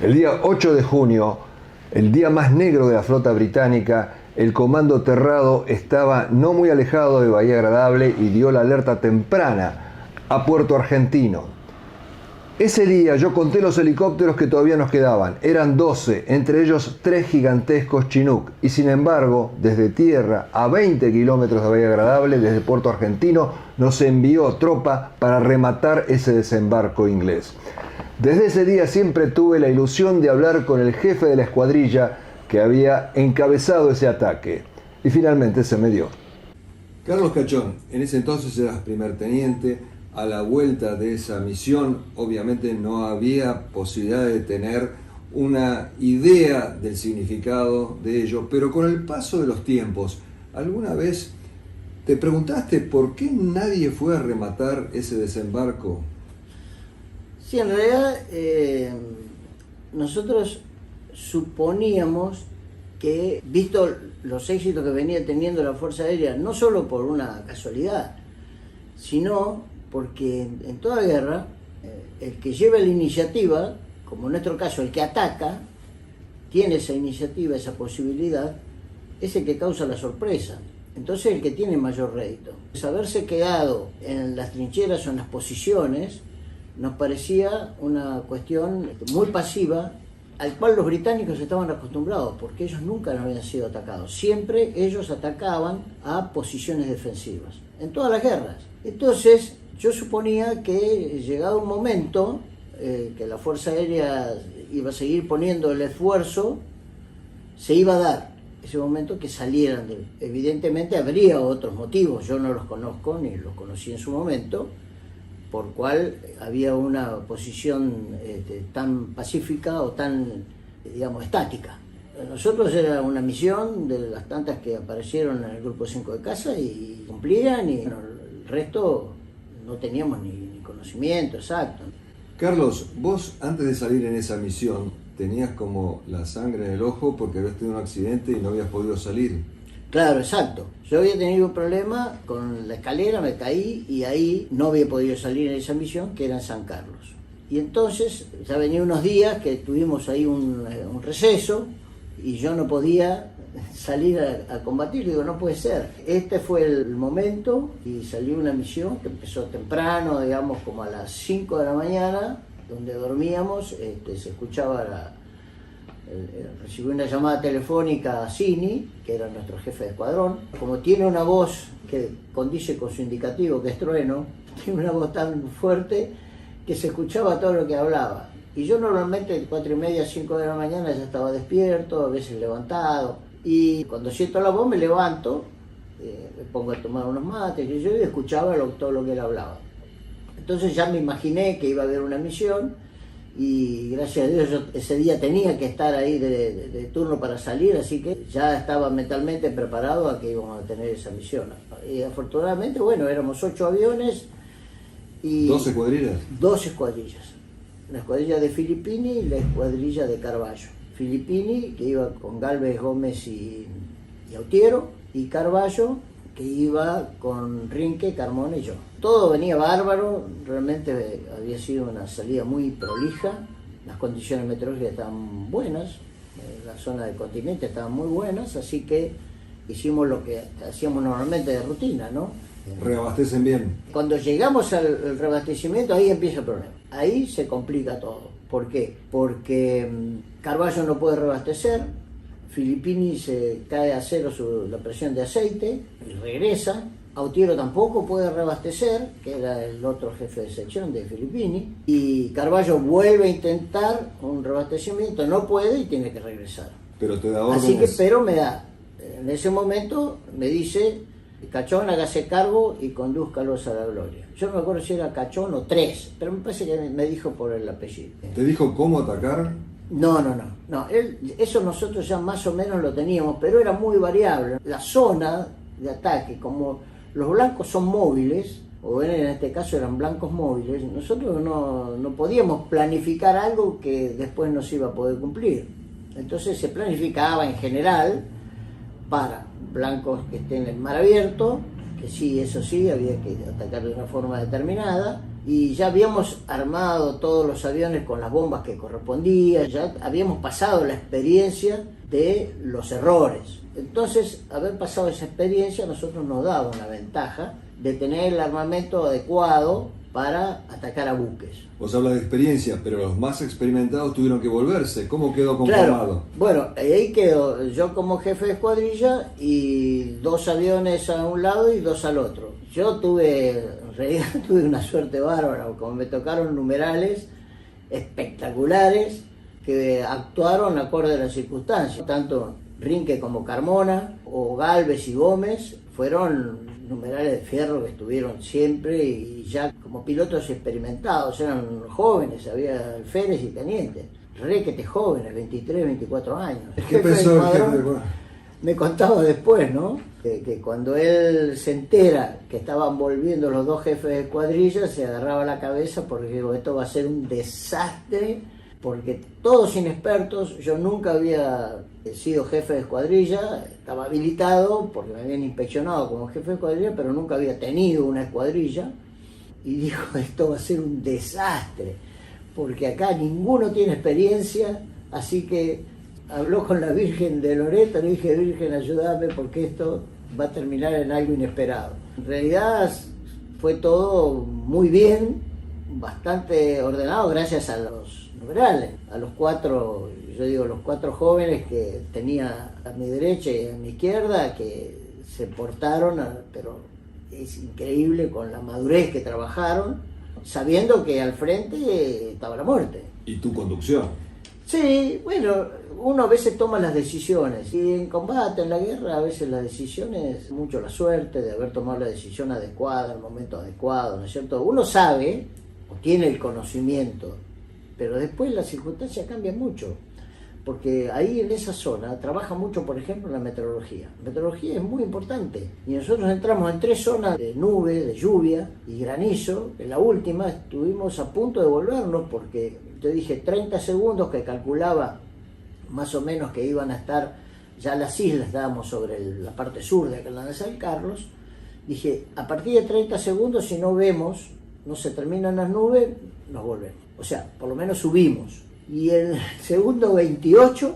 El día 8 de junio, el día más negro de la flota británica, el comando Terrado estaba no muy alejado de Bahía Agradable y dio la alerta temprana a Puerto Argentino. Ese día yo conté los helicópteros que todavía nos quedaban. Eran 12, entre ellos 3 gigantescos Chinook. Y sin embargo, desde tierra, a 20 kilómetros de Bahía Agradable, desde Puerto Argentino, nos envió tropa para rematar ese desembarco inglés. Desde ese día siempre tuve la ilusión de hablar con el jefe de la escuadrilla que había encabezado ese ataque. Y finalmente se me dio. Carlos Cachón, en ese entonces eras primer teniente. A la vuelta de esa misión, obviamente no había posibilidad de tener una idea del significado de ello, pero con el paso de los tiempos, ¿alguna vez te preguntaste por qué nadie fue a rematar ese desembarco? Sí, en realidad nosotros suponíamos que, visto los éxitos que venía teniendo la Fuerza Aérea, no solo por una casualidad, sino porque en toda guerra el que lleva la iniciativa, como en nuestro caso el que ataca, tiene esa iniciativa, esa posibilidad, es el que causa la sorpresa. Entonces el que tiene mayor rédito. Haberse quedado en las trincheras o en las posiciones nos parecía una cuestión muy pasiva, al cual los británicos estaban acostumbrados, porque ellos nunca habían sido atacados. Siempre ellos atacaban a posiciones defensivas, en todas las guerras. Entonces yo suponía que llegado un momento que la Fuerza Aérea iba a seguir poniendo el esfuerzo, se iba a dar ese momento que salieran. Evidentemente habría otros motivos, yo no los conozco ni los conocí en su momento, por cual había una posición tan pacífica o tan, digamos, estática. Nosotros era una misión de las tantas que aparecieron en el Grupo 5 de casa y cumplían, y bueno, el resto no teníamos ni conocimiento exacto. Carlos, vos antes de salir en esa misión tenías como la sangre en el ojo porque habías tenido un accidente y no habías podido salir. Claro, exacto. Yo había tenido un problema con la escalera, me caí y ahí no había podido salir en esa misión, que era en San Carlos. Y entonces ya venía unos días que tuvimos ahí un receso y yo no podía salir a combatir. Digo, no puede ser. Este fue el momento y salió una misión que empezó temprano, digamos como a las 5 de la mañana, donde dormíamos, se escuchaba recibí una llamada telefónica a Cini, que era nuestro jefe de escuadrón. Como tiene una voz que condice con su indicativo, que es trueno, tiene una voz tan fuerte que se escuchaba todo lo que hablaba. Y yo normalmente 4:30, 5 de la mañana ya estaba despierto, a veces levantado. Y cuando siento la voz me levanto, me pongo a tomar unos mates y yo escuchaba todo lo que él hablaba. Entonces ya me imaginé que iba a haber una misión. Y gracias a Dios yo ese día tenía que estar ahí de turno para salir, así que ya estaba mentalmente preparado a que íbamos a tener esa misión. Y afortunadamente, bueno, éramos 8 aviones y... ¿2 escuadrillas? 2 escuadrillas. La escuadrilla de Filippini y la escuadrilla de Carballo. Filippini, que iba con Galvez, Gómez y Autiero, y Carballo, que iba con Rinque, Carmona y yo. Todo venía bárbaro, realmente había sido una salida muy prolija, las condiciones meteorológicas estaban buenas, la zona del continente estaban muy buenas, así que hicimos lo que hacíamos normalmente de rutina, ¿no? ¿Reabastecen bien? Cuando llegamos al reabastecimiento, ahí empieza el problema. Ahí se complica todo. ¿Por qué? Porque Carballo no puede reabastecer, Filippini se cae a cero la presión de aceite y regresa. Autiero tampoco puede reabastecer, que era el otro jefe de sección de Filippini, y Carballo vuelve a intentar un reabastecimiento, no puede y tiene que regresar. Pero te da órdenes. Así que, pero me da. En ese momento me dice, Cachón, hágase cargo y condúzcalos a la gloria. Yo no me acuerdo si era Cachón o 3, pero me parece que me dijo por el apellido. ¿Te dijo cómo atacar? No. Eso nosotros ya más o menos lo teníamos, pero era muy variable. La zona de ataque, como los blancos son móviles, o en este caso eran blancos móviles, nosotros no podíamos planificar algo que después no se iba a poder cumplir. Entonces se planificaba en general para blancos que estén en mar abierto, que sí, eso sí, había que atacar de una forma determinada, y ya habíamos armado todos los aviones con las bombas que correspondían, ya habíamos pasado la experiencia de los errores. Entonces, haber pasado esa experiencia a nosotros nos daba una ventaja de tener el armamento adecuado para atacar a buques. Vos hablas de experiencia, pero los más experimentados tuvieron que volverse. ¿Cómo quedó conformado? Claro, bueno, ahí quedó yo como jefe de escuadrilla y 2 aviones a un lado y 2 al otro. Yo en realidad tuve una suerte bárbara, como me tocaron numerales espectaculares que actuaron acorde a las circunstancias. Tanto Rinque como Carmona, o Galvez y Gómez, fueron numerales de fierro que estuvieron siempre y ya como pilotos experimentados, eran jóvenes, había alférez y tenientes, requete jóvenes, 23, 24 años. El ¿Qué jefe pensó del el jefe escuadrón del escuadrón? me contaba después, ¿no? Que cuando él se entera que estaban volviendo los 2 jefes de escuadrilla, se agarraba la cabeza porque digo, esto va a ser un desastre, porque todos inexpertos, yo nunca había sido jefe de escuadrilla, estaba habilitado porque me habían inspeccionado como jefe de escuadrilla, pero nunca había tenido una escuadrilla, y dijo, esto va a ser un desastre, porque acá ninguno tiene experiencia, así que habló con la Virgen de Loreto, le dije, Virgen, ayúdame porque esto va a terminar en algo inesperado. En realidad fue todo muy bien, bastante ordenado gracias a los numerales, a los 4, yo digo los 4 jóvenes que tenía a mi derecha y a mi izquierda, que se portaron, pero es increíble con la madurez que trabajaron, sabiendo que al frente estaba la muerte. ¿Y tu conducción? Sí, bueno, uno a veces toma las decisiones y en combate, en la guerra, a veces la decisión es mucho la suerte de haber tomado la decisión adecuada, en el momento adecuado, ¿no es cierto? Uno sabe o tiene el conocimiento, pero después las circunstancias cambian mucho, porque ahí en esa zona trabaja mucho, por ejemplo, la meteorología. La meteorología es muy importante y nosotros entramos en 3 zonas de nube, de lluvia y granizo. En la última estuvimos a punto de volvernos porque te dije 30 segundos que calculaba más o menos que iban a estar ya las islas, estábamos sobre la parte sur de la de San Carlos. Dije, a partir de 30 segundos, si no vemos, no se terminan las nubes, nos volvemos. O sea, por lo menos subimos. Y el segundo 28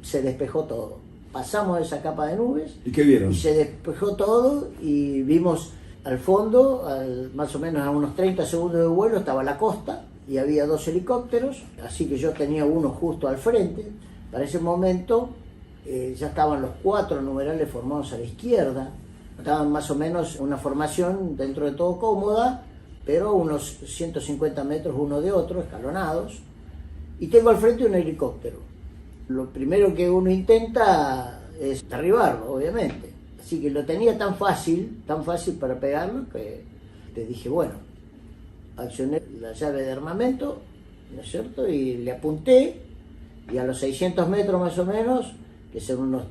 se despejó todo. Pasamos esa capa de nubes. ¿Y qué vieron? Y se despejó todo y vimos al fondo, más o menos a unos 30 segundos de vuelo, estaba la costa y había 2 helicópteros, así que yo tenía uno justo al frente. Para ese momento ya estaban los 4 numerales formados a la izquierda, estaban más o menos una formación dentro de todo cómoda, pero unos 150 metros uno de otro, escalonados, y tengo al frente un helicóptero. Lo primero que uno intenta es derribarlo, obviamente. Así que lo tenía tan fácil para pegarlo, que te dije, bueno, accioné la llave de armamento, ¿no es cierto? Y le apunté, y a los 600 metros más o menos, que son unos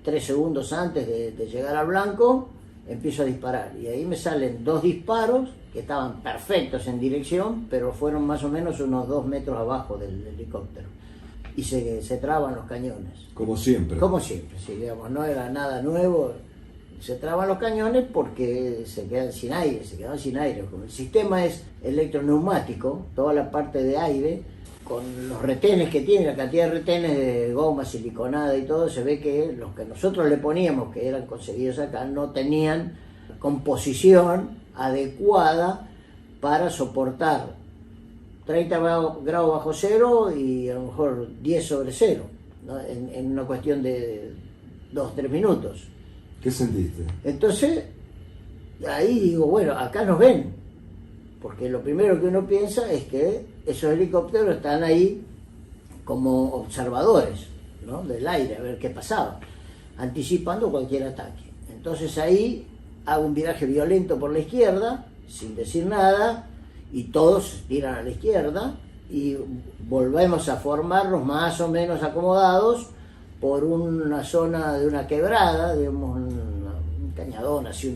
3 segundos antes de llegar al blanco, empiezo a disparar. Y ahí me salen 2 disparos que estaban perfectos en dirección, pero fueron más o menos unos 2 metros abajo del helicóptero. Y se traban los cañones. Como siempre. Como siempre, sí, digamos, no era nada nuevo. Se traban los cañones porque se quedan sin aire, Como el sistema es electroneumático, toda la parte de aire, con los retenes que tiene, la cantidad de retenes de goma siliconada y todo, se ve que los que nosotros le poníamos, que eran conseguidos acá, no tenían composición adecuada para soportar 30 grados bajo cero y a lo mejor 10 sobre cero, ¿no? en una cuestión de 2-3 minutos. ¿Qué sentiste? Entonces, ahí digo, bueno, acá nos ven, porque lo primero que uno piensa es que esos helicópteros están ahí como observadores, ¿no? Del aire, a ver qué pasaba, anticipando cualquier ataque. Entonces ahí hago un viraje violento por la izquierda, sin decir nada, y todos tiran a la izquierda, y volvemos a formarnos más o menos acomodados por una zona de una quebrada, digamos, un cañadón, así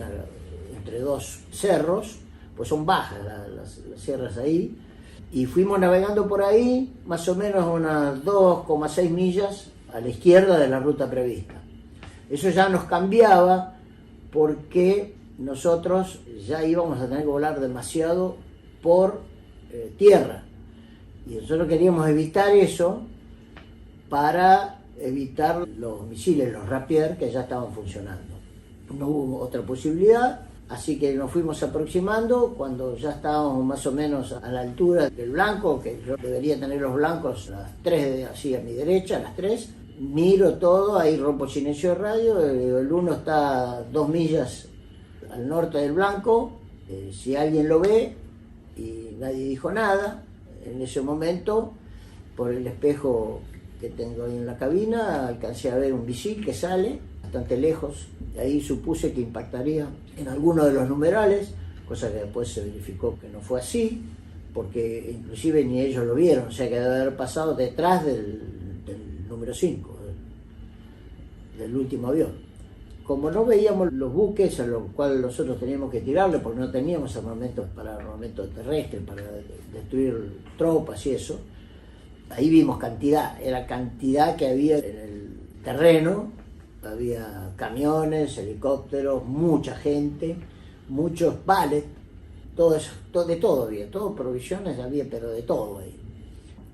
entre 2 cerros, pues son bajas las sierras ahí, y fuimos navegando por ahí, más o menos unas 2,6 millas a la izquierda de la ruta prevista. Eso ya nos cambiaba porque nosotros ya íbamos a tener que volar demasiado por tierra. Y nosotros queríamos evitar eso para evitar los misiles, los Rapier, que ya estaban funcionando. No hubo otra posibilidad, así que nos fuimos aproximando. Cuando ya estábamos más o menos a la altura del blanco, que yo debería tener los blancos a las 3, así a mi derecha, a las 3, miro todo, ahí rompo silencio de radio, el 1 está 2 millas al norte del blanco, si alguien lo ve, y nadie dijo nada. En ese momento, por el espejo que tengo ahí en la cabina, alcancé a ver un misil que sale bastante lejos. Ahí supuse que impactaría en alguno de los numerales, cosa que después se verificó que no fue así, porque inclusive ni ellos lo vieron, o sea que debe haber pasado detrás del número 5, del último avión. Como no veíamos los buques a los cuales nosotros teníamos que tirarle, porque no teníamos armamentos terrestre, para destruir tropas y eso, ahí vimos cantidad, era cantidad que había en el terreno, había camiones, helicópteros, mucha gente, muchos pallets, todo eso, de todo había, todo provisiones había, pero de todo ahí,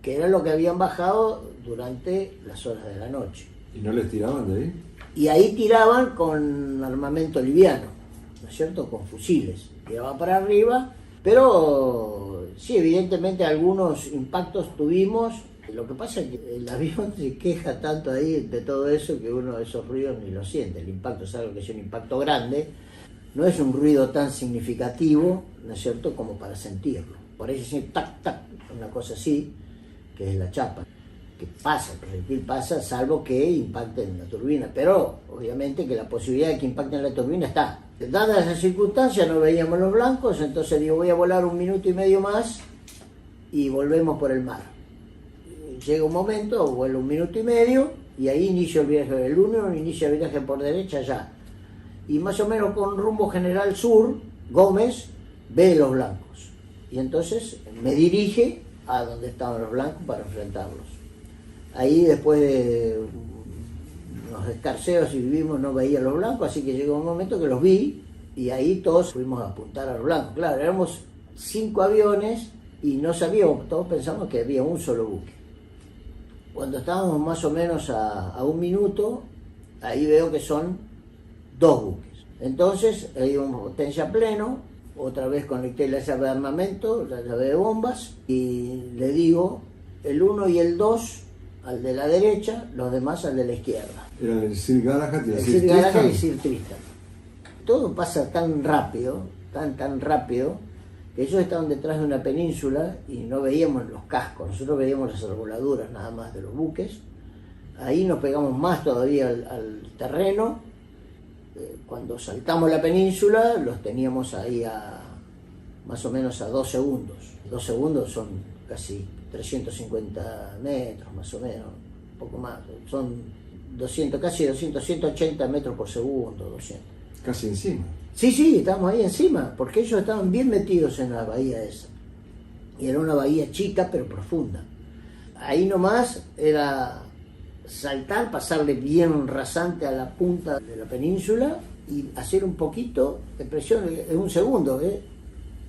que era lo que habían bajado durante las horas de la noche. ¿Y no les tiraban de ahí? Y ahí tiraban con armamento liviano, ¿no es cierto? Con fusiles, tiraban para arriba, pero sí, evidentemente algunos impactos tuvimos. Lo que pasa es que el avión se queja tanto ahí de todo eso que uno esos ruidos ni lo siente. El impacto es algo que es un impacto grande, no es un ruido tan significativo, ¿no es cierto?, como para sentirlo. Por eso es tac, tac, una cosa así, que es la chapa. Que pasa, el proyectil pasa, salvo que impacte en la turbina, pero obviamente que la posibilidad de que impacte en la turbina está. Dadas esas circunstancias no veíamos los blancos, entonces digo, voy a volar 1 minuto y medio más y volvemos por el mar. Llega un momento, vuelo 1 minuto y medio y ahí inicio el viaje del 1, inicia el viaje por derecha ya. Y más o menos con rumbo general sur, Gómez ve los blancos y entonces me dirige a donde estaban los blancos para enfrentarlos. Ahí después de unos escarceos y vivimos, no veía a los blancos, así que llegó un momento que los vi y ahí todos fuimos a apuntar a los blancos. Claro, éramos 5 aviones y no sabíamos, todos pensamos que había un solo buque. Cuando estábamos más o menos a 1 minuto, ahí veo que son 2 buques. Entonces, ahí un potencia pleno, otra vez conecté la llave de armamento, la llave de bombas, y le digo, el 1 y el 2 al de la derecha, los demás al de la izquierda. Era el Sir Galahad y el Sir Galahad y Sir Tristan. Todo pasa tan rápido, tan rápido, que ellos estaban detrás de una península y no veíamos los cascos, nosotros veíamos las arbolladuras nada más de los buques. Ahí nos pegamos más todavía al terreno. Cuando saltamos la península, los teníamos ahí más o menos a 2 segundos. 2 segundos son casi 350 metros, más o menos, un poco más. Son 180 metros por segundo, 200. Casi encima. Sí, estábamos ahí encima, porque ellos estaban bien metidos en la bahía esa. Y era una bahía chica, pero profunda. Ahí nomás era saltar, pasarle bien rasante a la punta de la península y hacer un poquito de presión en 1 segundo,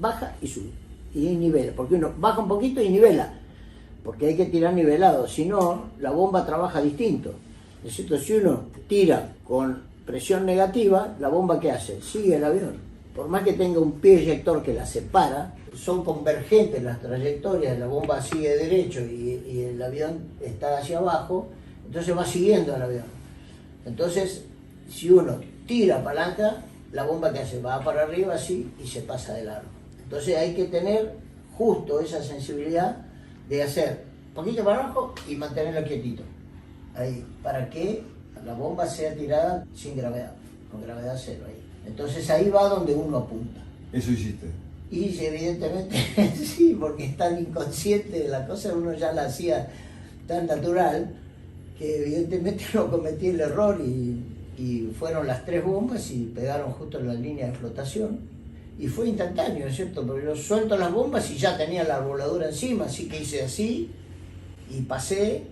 baja y sube. Y nivela, porque uno baja un poquito y nivela, porque hay que tirar nivelado, si no, la bomba trabaja distinto. Es cierto, si uno tira con presión negativa, la bomba ¿qué hace? Sigue el avión. Por más que tenga un pie eyector que la separa, son convergentes las trayectorias, la bomba sigue derecho y el avión está hacia abajo, entonces va siguiendo al avión. Entonces, si uno tira palanca, la bomba ¿qué hace? Va para arriba así y se pasa de largo. Entonces hay que tener justo esa sensibilidad de hacer un poquito para abajo y mantenerlo quietito. Ahí, para que la bomba sea tirada sin gravedad, con gravedad cero ahí. Entonces ahí va donde uno apunta. Eso hiciste. Y evidentemente sí, porque es tan inconsciente la cosa, uno ya la hacía tan natural, que evidentemente no cometí el error y fueron las 3 bombas y pegaron justo en la línea de flotación. Y fue instantáneo, ¿no es cierto? Porque yo suelto las bombas y ya tenía la arboladura encima, así que hice así y pasé.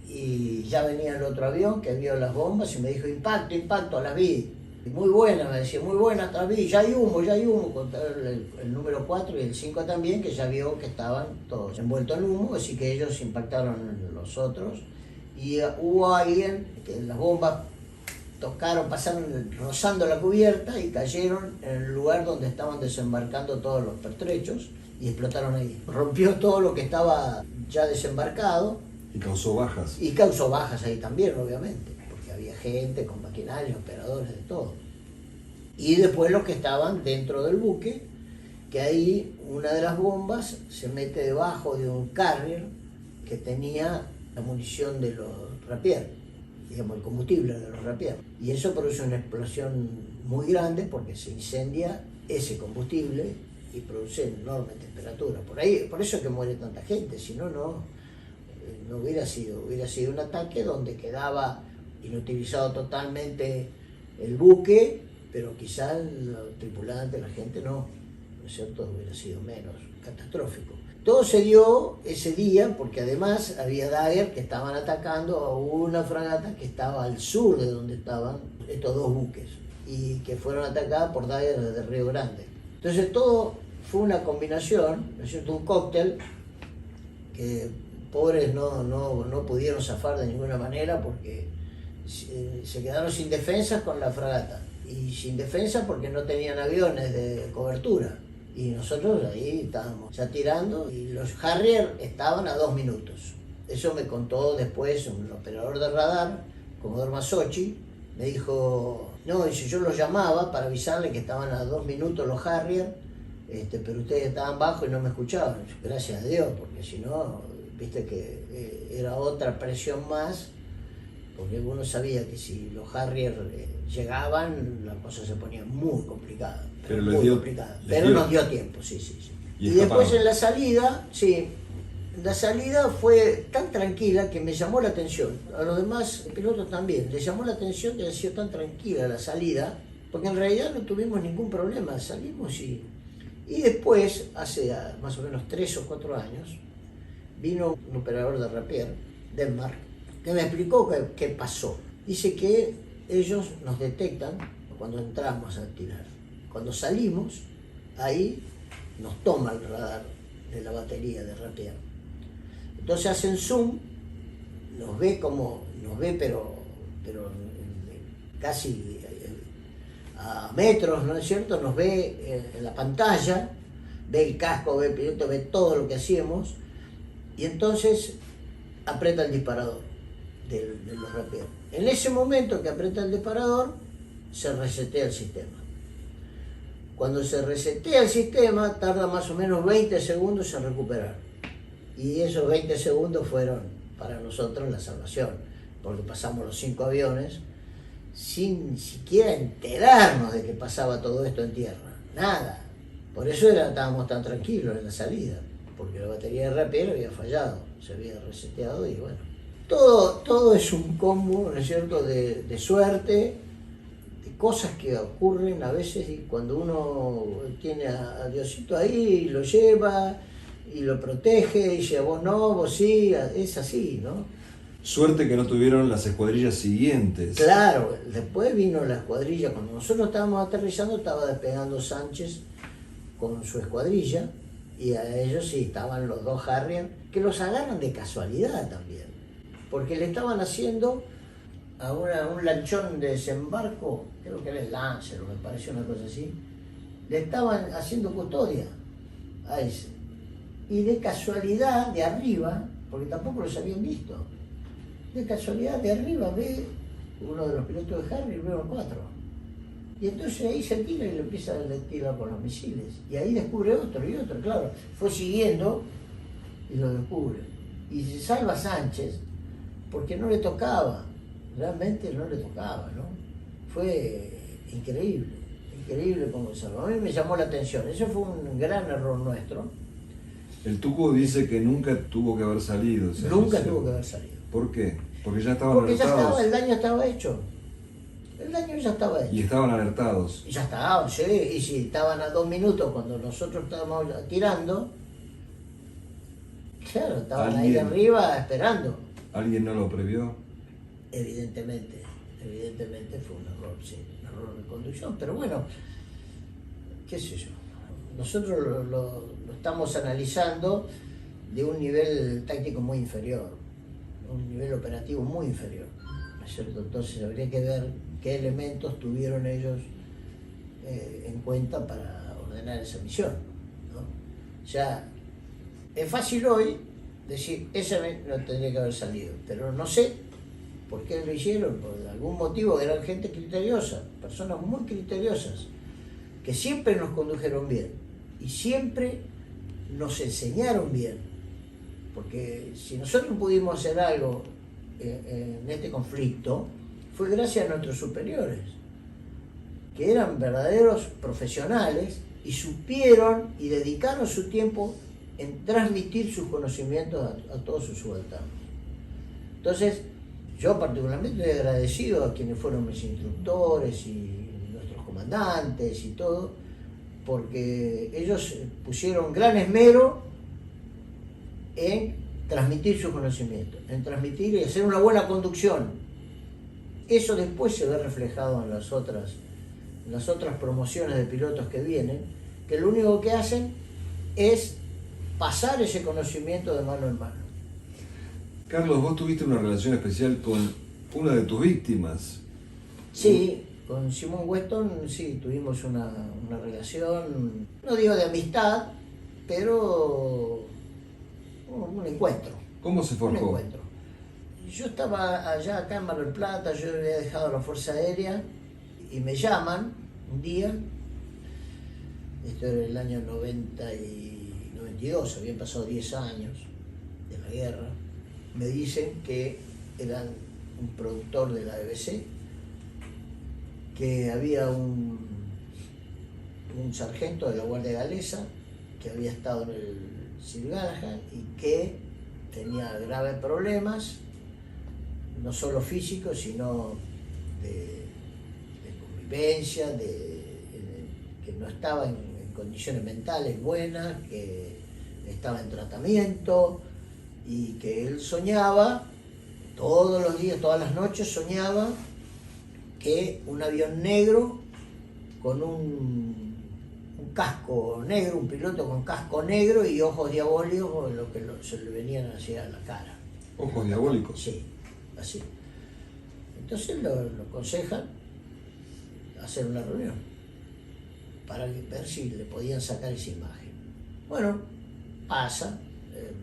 Y ya venía el otro avión que vio las bombas y me dijo impacto, las vi. Muy buena, me decía, muy buena, ya hay humo, contar el número 4 y el 5 también, que ya vio que estaban todos envueltos en humo, así que ellos impactaron en los otros. Y hubo alguien que las bombas pasaron rozando la cubierta y cayeron en el lugar donde estaban desembarcando todos los pertrechos y explotaron ahí. Rompió todo lo que estaba ya desembarcado. Y causó bajas. Y causó bajas ahí también, obviamente, porque había gente con maquinaria, operadores, de todo. Y después los que estaban dentro del buque, que ahí una de las bombas se mete debajo de un carrier que tenía la munición de los Rapier, digamos el combustible de los Rapier. Y eso produce una explosión muy grande porque se incendia ese combustible y produce enorme temperatura. Por eso es que muere tanta gente, si no, no hubiera sido un ataque donde quedaba inutilizado totalmente el buque, pero quizás los tripulantes, la gente no es cierto? Hubiera sido menos catastrófico. Todo se dio ese día porque además había Dagger que estaban atacando a una fragata que estaba al sur de donde estaban estos dos buques y que fueron atacadas por Dagger desde Río Grande. Entonces todo fue una combinación, ¿no es cierto? Un cóctel que pobres no pudieron zafar de ninguna manera porque se quedaron sin defensas con la fragata y sin defensa porque no tenían aviones de cobertura. Y nosotros ahí estábamos ya tirando y los Harrier estaban a 2 minutos. Eso me contó después un operador de radar, Comodoro Masochi, me dijo, no, dice, yo los llamaba para avisarle que estaban a 2 minutos los Harrier, pero ustedes estaban bajo y no me escuchaban. Gracias a Dios, porque si no, viste que era otra presión más, porque uno sabía que si los Harrier llegaban, la cosa se ponía muy complicada. Pero nos dio tiempo, sí. Y después en la salida, fue tan tranquila que me llamó la atención. A los demás pilotos también, les llamó la atención que haya sido tan tranquila la salida, porque en realidad no tuvimos ningún problema, salimos y después, hace más o menos 3 o 4 años, vino un operador de Rapier, Denmark, que me explicó qué pasó. Dice que ellos nos detectan cuando entramos a tirar. Cuando salimos, ahí nos toma el radar de la batería de Rapier. Entonces hacen zoom, nos ve pero casi a metros, ¿no es cierto? Nos ve en la pantalla, ve el casco, ve el piloto, ve todo lo que hacíamos, y entonces aprieta el disparador de los Rapier. En ese momento que aprieta el disparador, se resetea el sistema. Cuando se resetea el sistema, tarda más o menos 20 segundos en recuperar. Y esos 20 segundos fueron para nosotros la salvación, porque pasamos los 5 aviones sin siquiera enterarnos de que pasaba todo esto en tierra. Nada. Por eso estábamos tan tranquilos en la salida, porque la batería de Rapier había fallado, se había reseteado y bueno. Todo es un combo, ¿no es cierto?, de suerte, cosas que ocurren a veces y cuando uno tiene a Diosito ahí, lo lleva y lo protege y dice, vos no, vos sí, es así, ¿no? Suerte que no tuvieron las escuadrillas siguientes. Claro, después vino la escuadrilla, cuando nosotros estábamos aterrizando estaba despegando Sánchez con su escuadrilla y a ellos sí estaban los 2 Harrier que los agarran de casualidad también, porque le estaban haciendo a un lanchón de desembarco, creo que era el Lancer, me pareció una cosa así, le estaban haciendo custodia a ese. Y de casualidad, de arriba, porque tampoco los habían visto, de casualidad de arriba ve uno de los pilotos de Harrier, ve a 4. Y entonces ahí se tira y le empieza a tirar con los misiles. Y ahí descubre otro y otro, claro. Fue siguiendo y lo descubre. Y se salva Sánchez porque no le tocaba. Realmente no le tocaba, ¿no? Fue increíble cómo se salvó. A mí me llamó la atención, eso fue un gran error nuestro. El Tuco dice que nunca tuvo que haber salido. Nunca tuvo que haber salido. ¿Por qué? Porque ya estaban alertados. El daño estaba hecho. El daño ya estaba hecho. Y estaban alertados. Y ya estaban, sí. Y si estaban a 2 minutos cuando nosotros estábamos tirando, claro, estaban ahí arriba esperando. ¿Alguien no lo previó? Evidentemente evidentemente fue un error, sí, un error de conducción, pero bueno, qué sé yo, nosotros lo estamos analizando de un nivel táctico muy inferior, un nivel operativo muy inferior, ¿no es cierto? Entonces habría que ver qué elementos tuvieron ellos en cuenta para ordenar esa misión, ¿no? O sea, es fácil hoy decir, esa no tendría que haber salido, pero no sé por qué lo hicieron, por algún motivo. Eran gente criteriosa, personas muy criteriosas, que siempre nos condujeron bien y siempre nos enseñaron bien, porque si nosotros pudimos hacer algo en este conflicto, fue gracias a nuestros superiores, que eran verdaderos profesionales y supieron y dedicaron su tiempo en transmitir sus conocimientos a todos sus subalternos. Entonces, yo particularmente estoy agradecido a quienes fueron mis instructores y nuestros comandantes y todo, porque ellos pusieron gran esmero en transmitir sus conocimientos, en transmitir y hacer una buena conducción. Eso después se ve reflejado en las otras promociones de pilotos que vienen, que lo único que hacen es pasar ese conocimiento de mano en mano. Carlos, vos tuviste una relación especial con una de tus víctimas. Sí, con Simón Weston sí, tuvimos una relación, no digo de amistad, pero un encuentro. ¿Cómo se forjó? Un encuentro. Yo estaba allá acá en Mar del Plata, yo había dejado la Fuerza Aérea y me llaman un día, esto era el año 92, habían pasado 10 años de la guerra, me dicen que eran un productor de la BBC, que había un sargento de la Guardia Galesa que había estado en el Sir Galahad y que tenía graves problemas, no solo físicos, sino de convivencia, que no estaba en condiciones mentales buenas, que estaba en tratamiento y que él soñaba, todos los días, todas las noches soñaba que un avión negro con un casco negro, un piloto con casco negro y ojos diabólicos, lo que se le venían hacia la cara. ¿Ojos diabólicos? Sí, así. Entonces lo aconsejan hacer una reunión para ver si le podían sacar esa imagen. Bueno, pasa,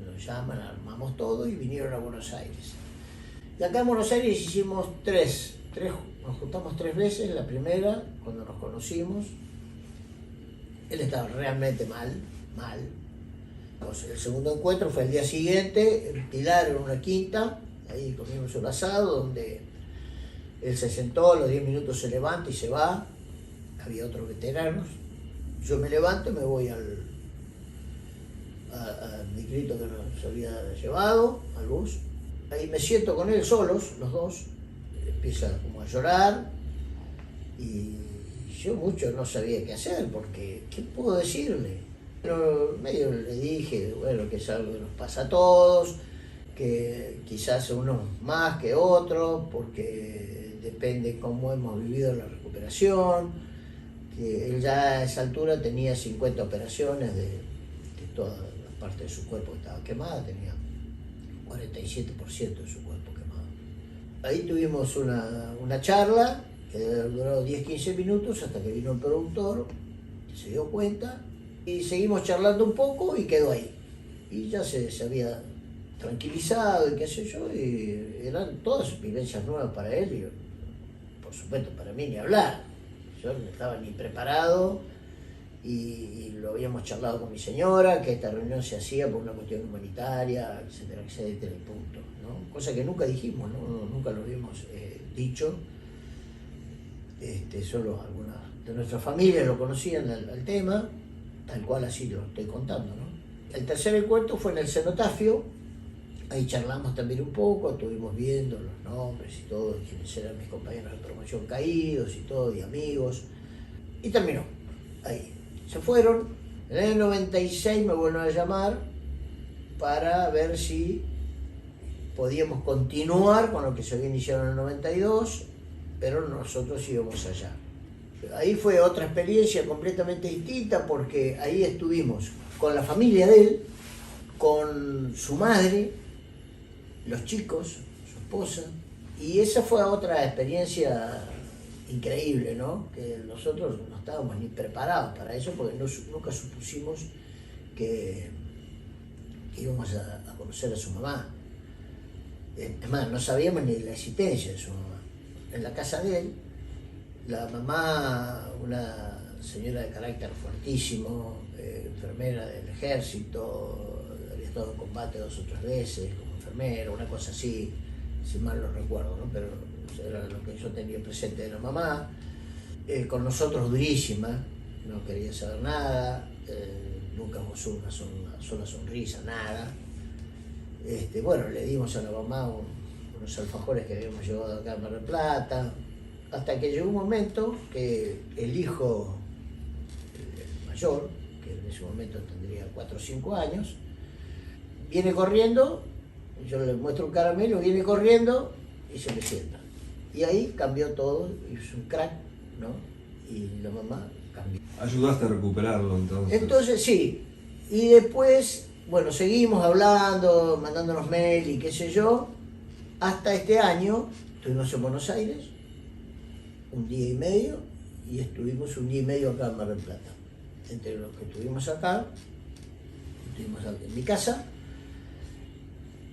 nos llaman, armamos todo y vinieron a Buenos Aires. Y acá en Buenos Aires hicimos nos juntamos 3 veces. La primera, cuando nos conocimos, él estaba realmente mal. El segundo encuentro fue el día siguiente, en Pilar, en una quinta, ahí comimos un asado donde él se sentó, a los 10 minutos se levanta y se va, había otros veteranos, yo me levanto y me voy al micrito que nos había llevado, al bus, ahí me siento con él solos, los dos, empieza como a llorar y yo mucho no sabía qué hacer, porque ¿qué puedo decirle? Pero medio le dije, bueno, que es algo que nos pasa a todos, que quizás unos más que otros, porque depende cómo hemos vivido la recuperación, que él ya a esa altura tenía 50 operaciones de toda la parte de su cuerpo que estaba quemada, tenía 47% de su cuerpo quemado. Ahí tuvimos una charla que duró 10-15 minutos hasta que vino el productor, que se dio cuenta, y seguimos charlando un poco y quedó ahí. Y ya se había tranquilizado y qué sé yo, y eran todas vivencias nuevas para él y por supuesto para mí ni hablar. Yo no estaba ni preparado y lo habíamos charlado con mi señora, que esta reunión se hacía por una cuestión humanitaria, etcétera, etcétera, y punto, ¿no? Cosa que nunca dijimos, ¿no? Nunca lo habíamos dicho. Solo algunas de nuestras familias lo conocían al tema, tal cual así lo estoy contando, ¿no? El tercer encuentro fue en el cenotafio, ahí charlamos también un poco, estuvimos viendo los nombres y todo, quiénes eran mis compañeros de promoción caídos y todo, y amigos, y terminó, ahí. Se fueron, en el 96 me vuelven a llamar para ver si podíamos continuar con lo que se había iniciado en el 92, pero nosotros íbamos allá. Ahí fue otra experiencia completamente distinta porque ahí estuvimos con la familia de él, con su madre, los chicos, su esposa, y esa fue otra experiencia increíble, ¿no? Que nosotros no estábamos ni preparados para eso porque nunca supusimos que íbamos a conocer a su mamá. Es más, no sabíamos ni la existencia de su mamá. En la casa de él, la mamá, una señora de carácter fuertísimo, enfermera del ejército, había estado en combate 2 o 3 veces como enfermera, una cosa así, si mal no recuerdo, ¿no? Pero era lo que yo tenía presente de la mamá. Con nosotros durísima, no quería saber nada, nunca mostró una sola sonrisa, nada. Bueno, le dimos a la mamá unos alfajores que habíamos llevado acá a Mar del Plata, hasta que llegó un momento que el hijo, el mayor, que en ese momento tendría 4 o 5 años, viene corriendo, yo le muestro un caramelo, viene corriendo y se me sienta. Y ahí cambió todo, hizo un crack, ¿no? Y la mamá cambió. Ayudaste a recuperarlo entonces. Entonces sí, y después, bueno, seguimos hablando, mandándonos mail y qué sé yo, hasta este año estuvimos en Buenos Aires 1 día y medio y estuvimos 1 día y medio acá en Mar del Plata. Entre los que estuvimos acá, estuvimos en mi casa,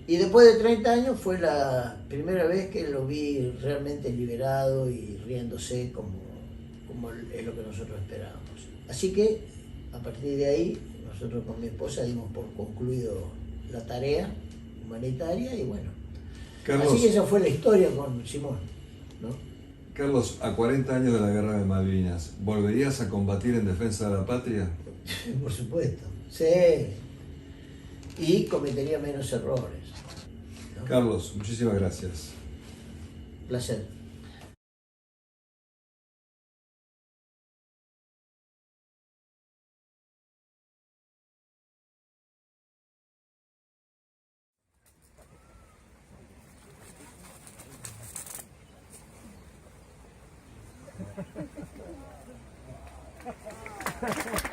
y después de 30 años fue la primera vez que lo vi realmente liberado y riéndose como es lo que nosotros esperábamos. Así que a partir de ahí nosotros con mi esposa dimos por concluido la tarea humanitaria y bueno, Carlos, así que esa fue la historia con Simón, ¿no? Carlos, a 40 años de la Guerra de Malvinas, ¿volverías a combatir en defensa de la patria? Por supuesto, sí, y cometería menos errores, ¿no? Carlos, muchísimas gracias. Placer. Gracias.